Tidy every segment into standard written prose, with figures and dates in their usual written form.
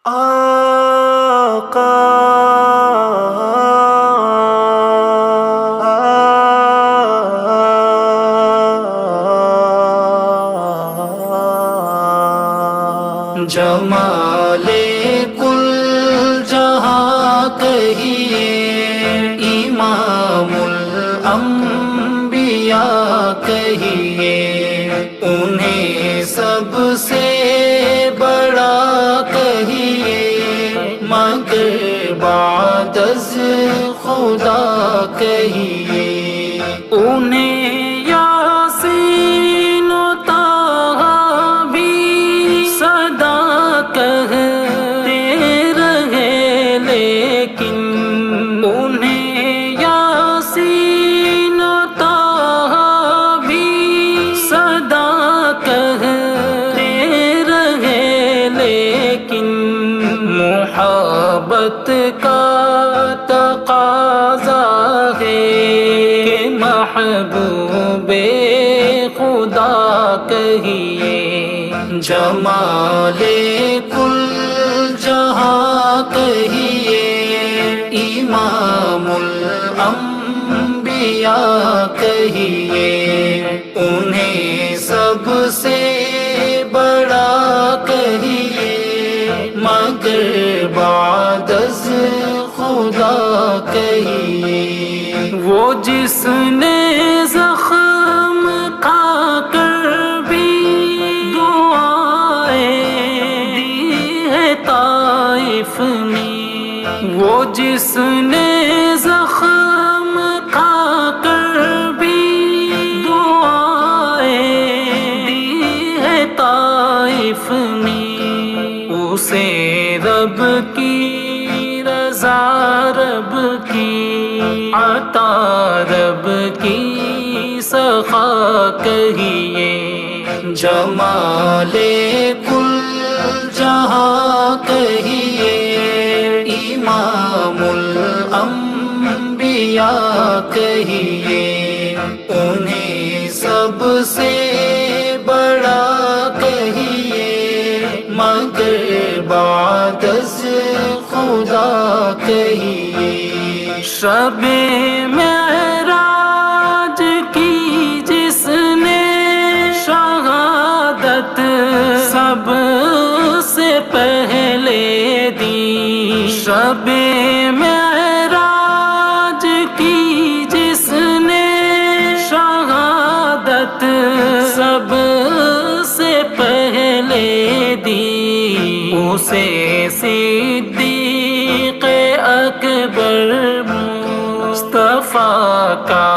آقا جمال کل جہاں کہیے، امام الانبیاء کہیے، انہیں سب سے بڑا کہیے، مگر بعد از خدا کہیے، انہیں یاسین و طٰہٰ بھی صدا کہتے رہے، لیکن انہیں یاسین و طٰہٰ بھی صدا کہتے رہے، لیکن محبت کا تقاضا ہے کہ محبوب خدا کہیے، جمال کل جہاں کہیے، امام الانبیاء کہیے، انہیں سب سے بڑا کہیے، مگر بعد از خدا کہیے، وہ جس نے زخم کھا کر بھی دعائیں دی ہے طائف نے، وہ جس نے زخم کھا کر بھی دعائیں دی ہے طائف نے، اسے رب کی رضا، رب کی عطا، رب کی سخا کہیے، جمال کل جہاں کہیے، امام الانبیاء کہیے، انہیں سب سے بڑا کہیے، مگر بعد از خدا کہیے، شب معراج کی جس نے شہادت سب سے پہلے دی، شب معراج کی جس نے شہادت سب سے پہلے دی، اسے صدیق اکبر مصطفیٰ کا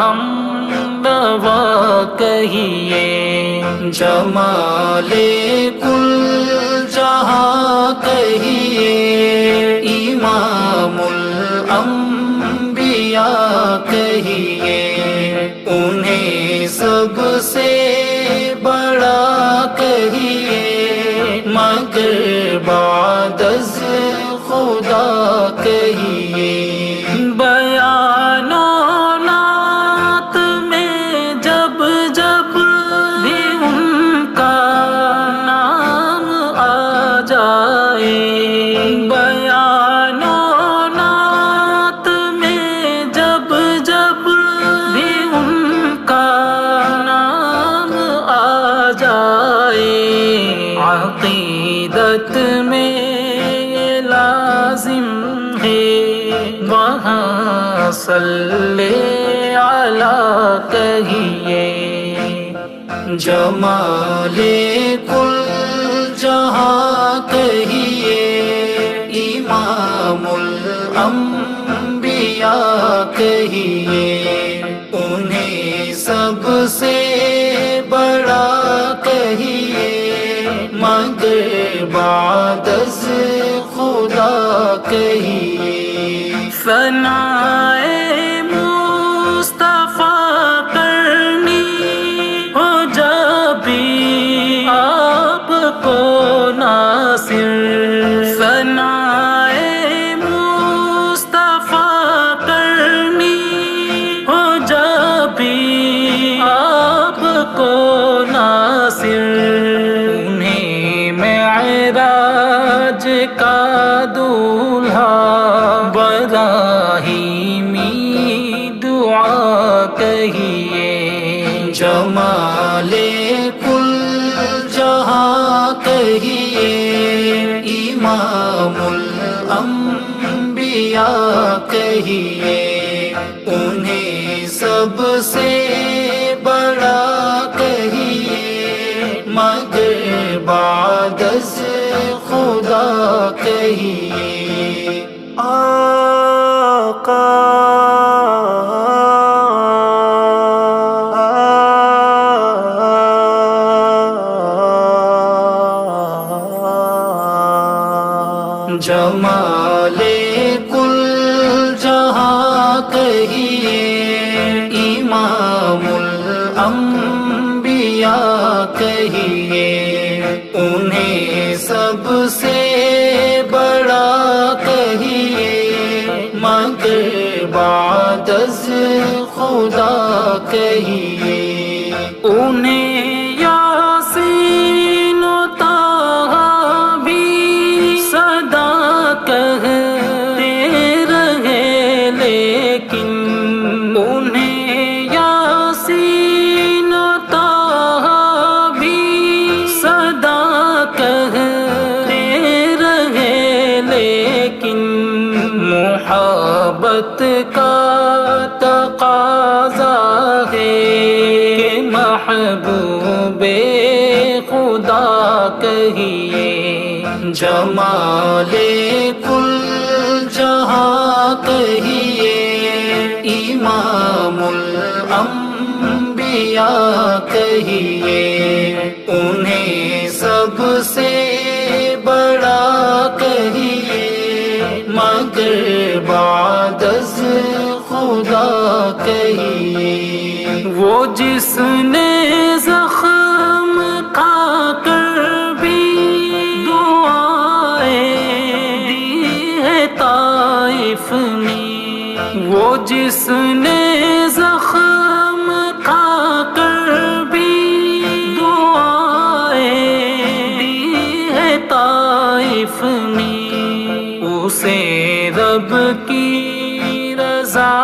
ہمدوا کہیے، جمال کل جہاں کہیے، امام الانبیاء کہیے، انہیں سب سے بڑا کہیے، مگر بعد از خدا کہیے، بیان و نعت میں جب جب بھی ان کا نام آ جائے، بیان و نعت میں جب جب بھی ان کا نام آ جائے، عقیدت میں یہ لازم ہے، وہاں صلی علی کہیے، جمال کل جہاں کہیے، امام الانبیاء کہیے، انہیں سب سے بڑا کہیے، مگر بعد از خدا کہیے، ثنائے مصطفیٰ کرنی ہو جب بھی آپ کو ناصر، ثنائے مصطفیٰ کرنی ہو جب بھی آپ کو ناصر، انہیں معراج کا دولہا براہیمی دعا کہیے جمال کل جہاں کہیے امام الانبیاء کہیے انہیں سب سے بڑا کہیے مگر بعد از خدا کہیے آقا جمال کل جہاں کہیے امام الانبیاء کہیے انہیں سب سے بڑا کہیے مگر بعد از خدا کہیے انہیں یاسین و طٰہٰ بھی صدا کہتے رہے لیکن انہیں یاسین و طٰہٰ بھی صدا کہتے رہے لیکن محبت کا تقاضا ہے کہ محبوب خدا کہیے جمال کل جہاں کہیے امام الانبیاء کہیے انہیں سب سے بڑا کہیے مگر بعد از خدا کہیے وہ جس نے زخم کھا کر بھی دعائیں دی ہے طائف میں وہ جس نے زخم کھا کر بھی دعائیں دی ہے طائف میں اسے رب کی رضا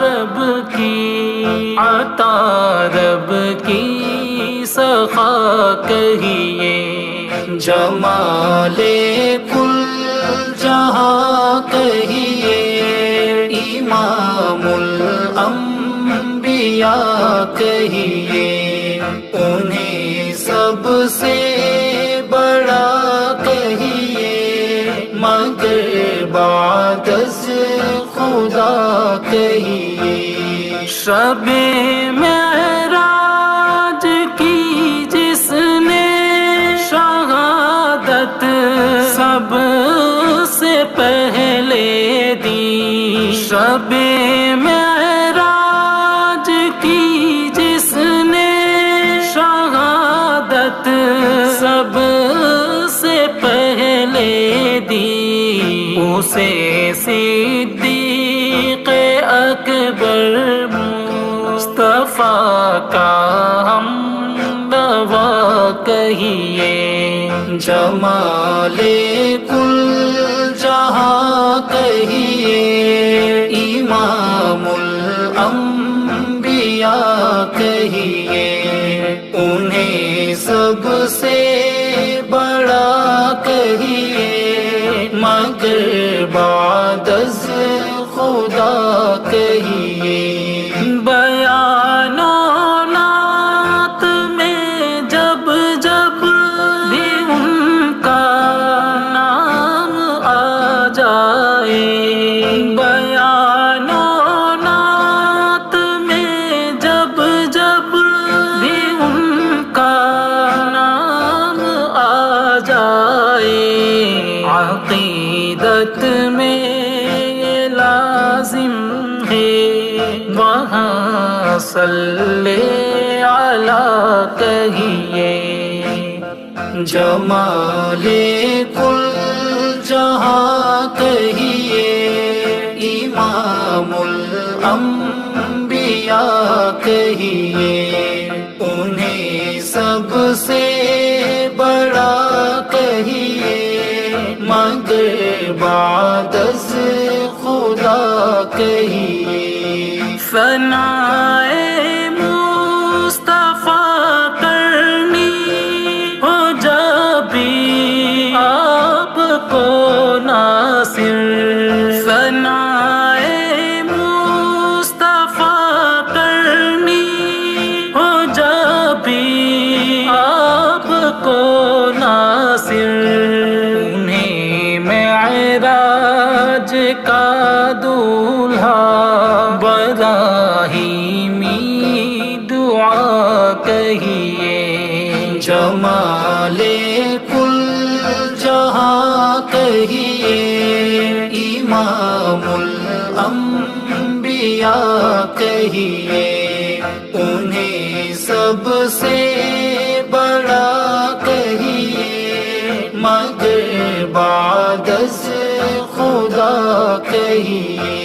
رب کی عطا رب کی سخا کہیے جمال کل جہاں کہیے امام الانبیاء کہیے انہیں سب سے بڑا کہیے مگر بعد از خدا کہیے شب معراج کی جس نے شہادت سب سے پہلے دی شب معراج کی جس نے شہادت سب سے پہلے دی اسے صدیق اکبر مصطفیٰ کا ہمدوا کہیے جمال کل جہاں کہیے امام الانبیاء کہیے انہیں سب سے بڑا کہیے مگر بعد از خدا کہیے بیان و نعت میں جب جب بھی ان کا نام آ جائے بیان و نعت میں جب جب بھی ان کا نام آ جائے عقیدت میں یہ لازم ہے وہاں صلی علی کہیے جمال کل جہاں کہیے امام الانبیاء کہیے انہیں سب سے بڑا کہیے مگر بعد از خدا کہیے ثنائے مصطفیٰ کرنی ہو جب بھی آپ کو ناصر ثنائے مصطفیٰ کرنی ہو جب بھی آپ کو ناصر انہیں معراج کا دولہا ابراہیمی دعا کہیے جمال کل جہاں کہیے امام الانبیاء کہیے انہیں سب سے بڑا کہیے مگر بعد از خدا کہیے